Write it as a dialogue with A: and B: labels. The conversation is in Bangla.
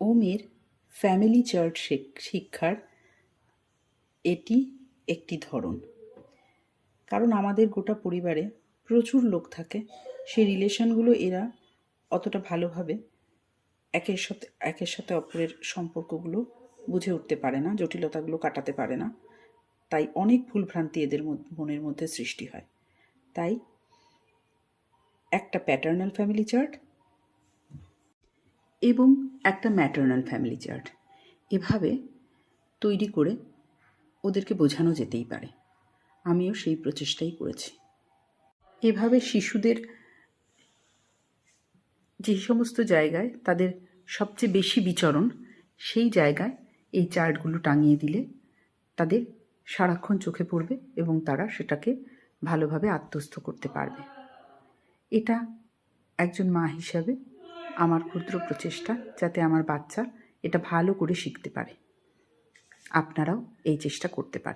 A: ওমের ফ্যামিলি চার্ট শিক্ষার এটি একটি ধরন। কারণ আমাদের গোটা পরিবারে প্রচুর লোক থাকে, সেই রিলেশনগুলো এরা অতটা ভালোভাবে একের সাথে অপরের সম্পর্কগুলো বুঝে উঠতে পারে না, জটিলতাগুলো কাটাতে পারে না। তাই অনেক ভুলভ্রান্তি এদের মনের মধ্যে সৃষ্টি হয়। তাই একটা প্যাটার্নাল ফ্যামিলি চার্ট এবং একটা ম্যাটার্নাল ফ্যামিলি চার্ট এভাবে তৈরি করে ওদেরকে বোঝানো যেতেই পারে। আমিও সেই প্রচেষ্টাই করেছি। এভাবে শিশুদের যে সমস্ত জায়গায় তাদের সবচেয়ে বেশি বিচরণ, সেই জায়গায় এই চার্টগুলো টাঙিয়ে দিলে তাদের সারাক্ষণ চোখে পড়বে এবং তারা সেটাকে ভালোভাবে আত্মস্থ করতে পারবে। এটা একজন মা হিসাবে আমার ক্ষুদ্র প্রচেষ্টা, যাতে আমার বাচ্চা এটা ভালো করে শিখতে পারে। আপনারাও এই চেষ্টা করতে পারেন।